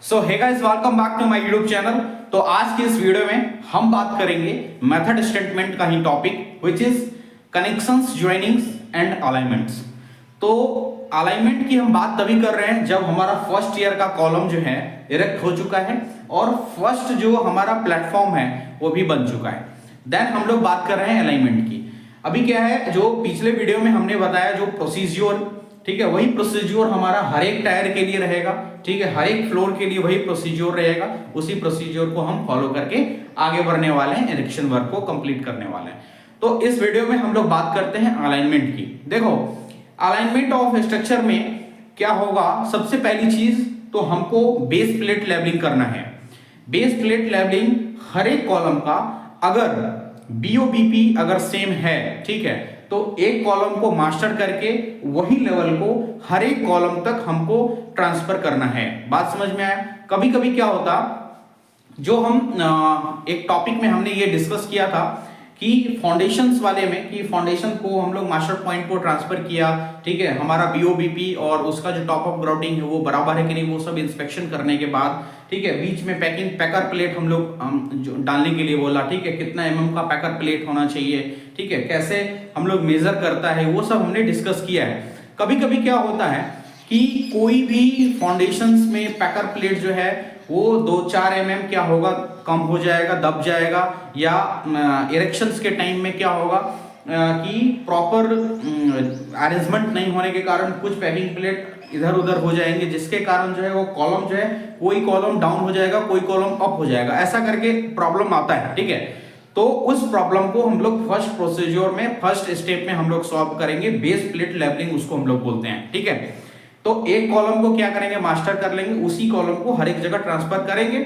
So hey guys, welcome back to my YouTube channel. तो आज की इस वीडियो में हम बात करेंगे मेथड स्टेटमेंट का ही topic which is connections, joinings and alignments. तो अलाइनमेंट की हम बात तभी कर रहे हैं जब हमारा फर्स्ट ईयर का कॉलम जो है इरेक्ट हो चुका है और फर्स्ट जो हमारा प्लेटफॉर्म है वो भी बन चुका है। देन हम लोग बात कर रहे हैं अलाइनमेंट की। अभी क्या है, जो पिछले वीडियो में हमने बताया जो प्रोसीजर, ठीक है, वही प्रोसीजर हमारा हर एक टायर के लिए रहेगा। ठीक है, हर एक फ्लोर के लिए वही प्रोसीजर रहेगा। उसी प्रोसीजर को हम फॉलो करके आगे बढ़ने वाले हैं, इरेक्शन वर्क को कंप्लीट करने वाले हैं। तो इस वीडियो में हम लोग बात करते हैं अलाइनमेंट की। देखो, अलाइनमेंट ऑफ स्ट्रक्चर में क्या होगा, सबसे पहली चीज तो हमको बेस प्लेट लेवलिंग करना है। बेस प्लेट लेवलिंग हर एक कॉलम का अगर बीओबीपी अगर सेम है, ठीक है, तो एक कॉलम को मास्टर करके वही लेवल को हर एक कॉलम तक हमको ट्रांसफर करना है। बात समझ में आया? कभी कभी क्या होता, जो हम एक टॉपिक में हमने ये डिस्कस किया था कि फाउंडेशंस वाले में, कि फाउंडेशन को हम लोग मास्टर पॉइंट को ट्रांसफर किया, ठीक है, हमारा बीओबीपी और उसका जो टॉप ऑफ ग्राउटिंग है वो बराबर है कि नहीं, वो सब इंस्पेक्शन करने के बाद, ठीक है, बीच में पैकर प्लेट हम लोग डालने के लिए बोला, ठीक है, कितना एमएम का पैकर प्लेट होना चाहिए, ठीक है, कैसे हम लोग मेजर करता है, वो सब हमने डिस्कस किया है। कभी कभी क्या होता है कि कोई भी फाउंडेशंस में पैकर प्लेट जो है वो 2-4 mm क्या होगा, कम हो जाएगा, दब जाएगा, या इरेक्शंस के टाइम में क्या होगा कि प्रॉपर अरेंजमेंट नहीं होने के कारण कुछ पैकिंग प्लेट इधर उधर हो जाएंगे, जिसके कारण जो है वो कॉलम जो है, कोई कॉलम डाउन हो जाएगा, कोई कॉलम अप हो जाएगा, ऐसा करके प्रॉब्लम आता है। ठीक है, तो उस प्रॉब्लम को हम लोग फर्स्ट प्रोसीजर में, फर्स्ट स्टेप में हम लोग सॉल्व करेंगे। बेस प्लेट लेवलिंग उसको हम लोग बोलते हैं। ठीक है, तो एक कॉलम को क्या करेंगे, मास्टर कर लेंगे, उसी कॉलम को हर एक जगह ट्रांसफर करेंगे,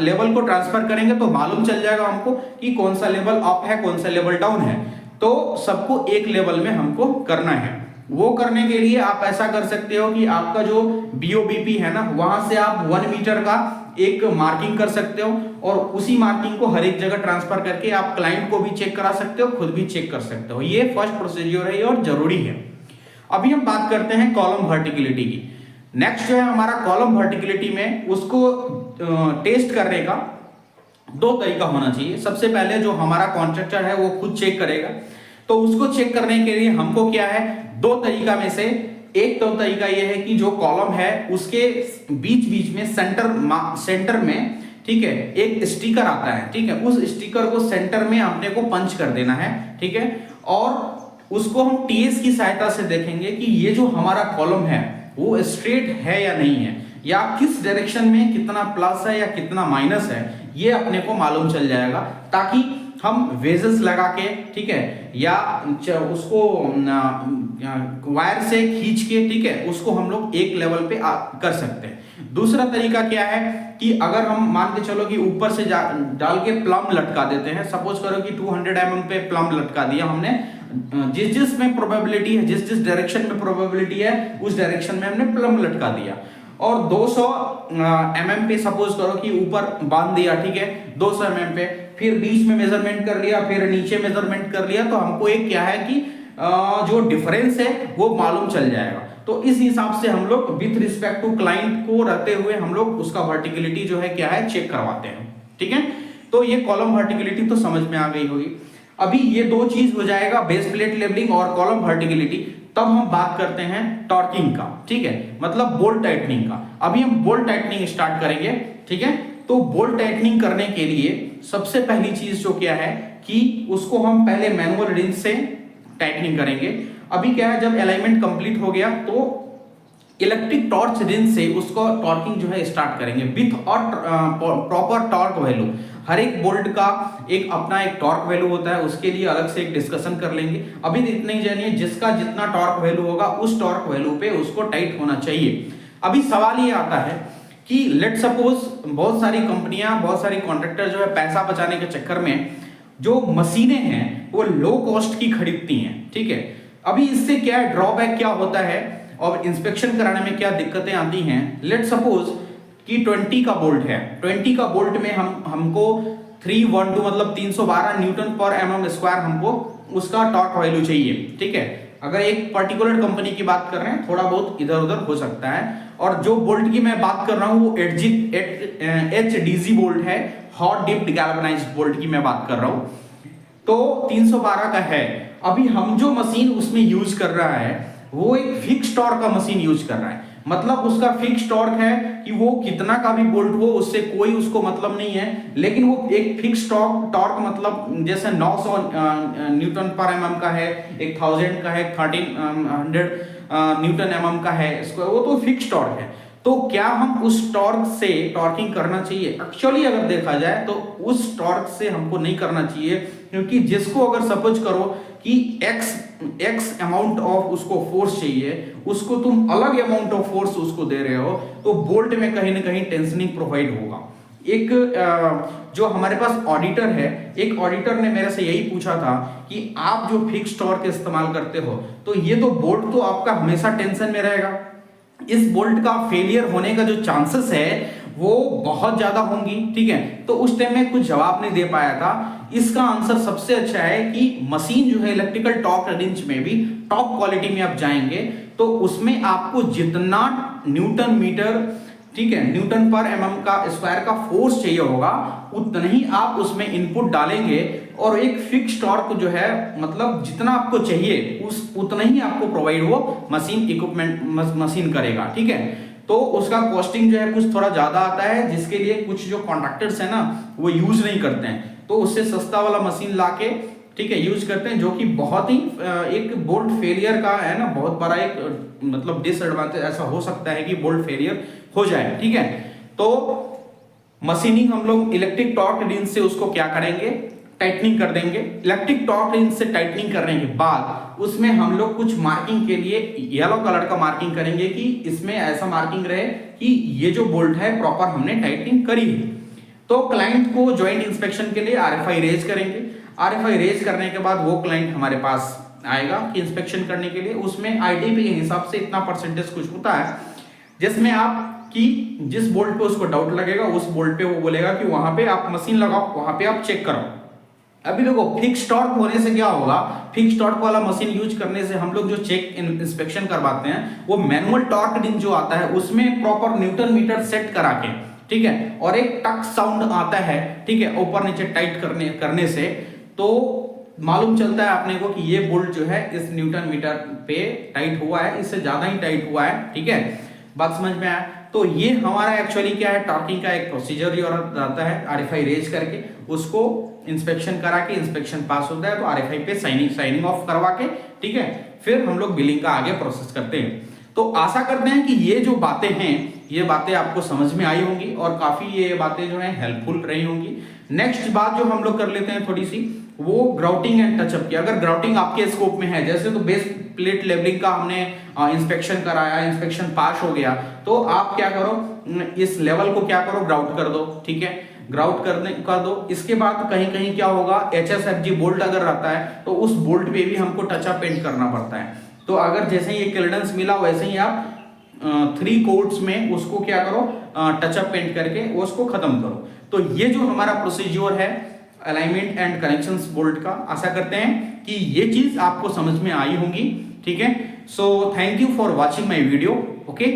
लेवल को ट्रांसफर करेंगे, तो मालूम चल जाएगा हमको कि कौन सा लेवल अप है, कौन सा लेवल डाउन है। तो सबको एक लेवल में हमको करना है। वो करने के लिए आप ऐसा कर सकते हो कि आपका जो बीओबीपी है ना, वहां से आप 1 मीटर का एक मार्किंग कर सकते हो और उसी मार्किंग को हर एक जगह ट्रांसफर करके आप क्लाइंट को भी चेक करा सकते हो, खुद भी चेक कर सकते हो। ये फर्स्ट प्रोसीजर है और जरूरी है। अभी हम बात करते हैं कॉलम वर्टिकलिटी की। नेक्स्ट जो है हमारा कॉलम वर्टिकलिटी में, उसको टेस्ट करने का 2 तरीका होना चाहिए। सबसे पहले जो हमारा कॉन्ट्रैक्टर है वो खुद चेक करेगा, तो उसको चेक करने के लिए हमको क्या है, 2 तरीका में से एक तो तरीका यह है कि जो कॉलम है उसके बीच बीच में सेंटर में, ठीक है, एक स्टिकर आता है। ठीक है, उस स्टिकर को सेंटर में अपने को पंच कर देना है। ठीक है, और उसको हम टीएस की सहायता से देखेंगे कि ये जो हमारा कॉलम है वो स्ट्रेट है या नहीं है, या किस डायरेक्शन में कितना प्लस है या कितना माइनस है, ये अपने को मालूम चल जाएगा, ताकि हम वेजेस लगा के, ठीक है, या उसको वायर से खींच के, ठीक है, उसको हम लोग एक लेवल पे कर सकते हैं। दूसरा तरीका क्या है कि अगर हम मान के चलो कि ऊपर से डाल के प्लम लटका देते हैं, सपोज करो कि 200 mm पे प्लम लटका दिया हमने, जिस जिस में प्रोबेबिलिटी है, जिस जिस डायरेक्शन में प्रोबेबिलिटी है उस डायरेक्शन में हमने प्लम लटका दिया, और 200 mm पे सपोज करो कि ऊपर बांध दिया, ठीक है, 200 mm पे, फिर बीच में मेजरमेंट कर लिया, फिर नीचे मेजरमेंट कर लिया, तो हमको एक क्या है कि जो डिफरेंस है वो मालूम चल जाएगा। तो इस हिसाब से हम लोग विथ रिस्पेक्ट टू क्लाइंट को रहते हुए हम लोग उसका वर्टिकलिटी जो है क्या है, चेक करवाते हैं। ठीक है, तो ये कॉलम वर्टिकलिटी तो समझ में आ गई होगी। अभी ये 2 चीज हो जाएगा, बेस प्लेट लेवलिंग और कॉलम वर्टिकलिटी। तब हम बात करते हैं टॉर्किंग का, ठीक है, मतलब बोल्ट टाइटनिंग का। अभी हम बोल्ट टाइटनिंग स्टार्ट करेंगे। ठीक है, तो बोल्ट टाइटनिंग करने के लिए सबसे पहली चीज जो क्या है कि उसको हम पहले मैनुअल रिंच से टाइटनिंग करेंगे। अभी क्या है, जब अलाइनमेंट कंप्लीट हो गया तो इलेक्ट्रिक टॉर्च रिंच से उसको टॉर्किंग जो है स्टार्ट करेंगे विथ और प्रॉपर टॉर्क वैल्यू। हर एक बोल्ट का एक अपना एक टॉर्क वैल्यू होता है, उसके लिए अलग से एक डिस्कशन कर लेंगे। अभी इतना ही जानिए, जिसका जितना टॉर्क वैल्यू होगा उस टॉर्क वैल्यू पे उसको टाइट होना चाहिए। अभी सवाल ये आता है कि लेट सपोज बहुत सारी कंपनियां, बहुत सारी कॉन्ट्रैक्टर जो है पैसा बचाने के चक्कर में जो मशीनें हैं वो लो कॉस्ट की खरीदती हैं। ठीक है, अभी इससे क्या ड्रॉबैक क्या होता है और इंस्पेक्शन कराने में क्या दिक्कतें आती हैं। लेट सपोज कि 20 का बोल्ट है, 20 का बोल्ट में हमको 312 मतलब 312 न्यूटन पर mm स्क्वायर हमको उसका टॉर्क वैल्यू चाहिए। ठीक है, अगर एक पर्टिकुलर कंपनी की बात कर रहे हैं, थोड़ा बहुत इधर उधर हो सकता है, और जो बोल्ट की मैं बात कर रहा हूं वो HDG बोल्ट है, हॉट डिप्ड गैल्वेनाइज्ड बोल्ट की मैं बात कर रहा हूं। तो 312 का है। अभी हम जो मशीन उसमें यूज कर रहा है वो एक फिक्स टॉर्क का मशीन यूज कर रहा है, मतलब उसका फिक्स टॉर्क है कि वो कितना का भी बोल्ट हो उससे कोई उसको मतलब नहीं है, लेकिन वो एक फिक्स टॉर्क मतलब जैसे 900 न्यूटन पर एमएम का है, 1000 का है, 1300 न्यूटन एमएम का है, इसको वो तो फिक्स टॉर्क है। तो क्या हम उस टॉर्क से टॉर्किंग करना चाहिए? एक्चुअली अगर देखा जाए तो उस टॉर्क से हमको नहीं करना चाहिए, क्योंकि जिसको अगर सपोज करो कि एक्स अमाउंट ऑफ उसको फोर्स चाहिए, उसको तुम अलग अमाउंट ऑफ फोर्स उसको दे रहे हो, तो बोल्ट में कहीं ना कहीं टेंशनिंग प्रोवाइड होगा। एक जो हमारे पास ऑडिटर है, एक ऑडिटर ने मेरे से यही पूछा था कि आप जो फिक्स टॉर्क इस्तेमाल करते हो तो ये तो बोल्ट तो आपका हमेशा टेंशन में रहेगा, इस बोल्ट का फेलियर होने का जो चांसेस है वो बहुत ज्यादा होंगी, ठीक है। तो उस टाइम में कुछ जवाब नहीं दे पाया था। इसका आंसर सबसे अच्छा है कि मशीन जो है इलेक्ट्रिकल टॉर्क रेंज में भी टॉप क्वालिटी में आप जाएंगे तो उसमें आपको जितना न्यूटन मीटर, ठीक है, न्यूटन पर एमएम का स्क्वायर का फोर्स चाहिए होगा उतना ही आप उसमें इनपुट डालेंगे और एक फिक्स टॉर्क जो है मतलब जितना आपको चाहिए उतना ही आपको प्रोवाइड वो मशीन इक्विपमेंट मशीन करेगा, ठीक है। तो उसका कॉस्टिंग जो है कुछ थोड़ा ज्यादा आता है, जिसके लिए कुछ जो कॉन्ट्रैक्टर्स है ना वो यूज नहीं करते हैं, तो उससे सस्ता वाला मशीन लाके, ठीक है, यूज करते हैं, जो कि बहुत ही एक बोल्ट फेलियर का है ना बहुत बड़ा एक मतलब डिसएडवांटेज ऐसा हो सकता है कि बोल्ट फेलियर हो जाए, ठीक है। तो मशीनिंग हम लोग इलेक्ट्रिक टॉर्क रेंज से उसको क्या करेंगे, टाइटनिंग कर देंगे। इलेक्ट्रिक टॉर्क रेंज से टाइटनिंग करने के बाद उसमें हम लोग कुछ मार्किंग के लिए येलो कलर का मार्किंग करेंगे कि इसमें ऐसा मार्किंग रहे कि ये जो बोल्ट है प्रॉपर हमने टाइटनिंग करी है। तो क्लाइंट को ज्वाइंट इंस्पेक्शन के लिए RFI रेज करेंगे। RFI रेज करने के बाद वो क्लाइंट हमारे पास आएगा कि इंस्पेक्शन करने के लिए। उसमें ITP के हिसाब से इतना परसेंटेज कुछ होता है, जिसमें आप कि जिस बोल्ट पे उसको डाउट लगेगा उस बोल्ट पे वो बोलेगा कि वहां पे आप मशीन लगाओ, वहां पे आप चेक करो। अभी देखो फिक्स टॉर्क होने से क्या होगा, फिक्स टॉर्क वाला मशीन यूज करने से हम लोग जो चेक इंस्पेक्शन करवाते हैं वो मैनुअल टॉर्क रेंज जो आता है उसमें प्रॉपर न्यूटन मीटर सेट करा के, ठीक है, और एक टक साउंड आता है, ठीक है, ऊपर नीचे टाइट करने से तो मालूम चलता है अपने को कि ये बोल्ट जो है इस न्यूटन मीटर पे टाइट हुआ है, इससे ज्यादा ही टाइट हुआ है, ठीक है। बात समझ में आया? तो ये हमारा एक्चुअली क्या है, टॉर्किंग का एक प्रोसीजर जो रहता है, RFI रेज करके उसको इंस्पेक्शन करा के इंस्पेक्शन पास होता है तो RFI पे साइनिंग ऑफ करवा के, ठीक है, फिर हम लोग बिलिंग का आगे प्रोसेस करते हैं। तो आशा करते हैं कि ये जो बातें हैं ये बातें आपको समझ में आई होंगी और काफी ये बातें जो है हेल्पफुल रही होंगी। नेक्स्ट बात जो हम लोग कर लेते हैं थोड़ी सी, वो ग्राउटिंग एंड टचअप की। अगर ग्राउटिंग आपके स्कोप में है, जैसे तो बेस प्लेट लेवलिंग का हमने इंस्पेक्शन कराया, इंस्पेक्शन पास हो गया, तो आप क्या करो, इस लेवल को क्या करो, ग्राउट कर दो, ठीक है, ग्राउट कर दो। इसके बाद कहीं कहीं क्या होगा, HSFG बोल्ट अगर रहता है तो उस बोल्ट पे भी हमको टचअप पेंट करना पड़ता है। तो अगर जैसे ही ये क्लियरेंस मिला वैसे ही आप 3 कोट्स में उसको क्या करो, टचअप पेंट करके उसको खत्म करो। तो ये जो हमारा प्रोसीजर है अलाइनमेंट एंड कनेक्शंस बोल्ट का, आशा करते हैं कि ये चीज आपको समझ में आई होंगी, ठीक है। So thank you for watching my video, okay.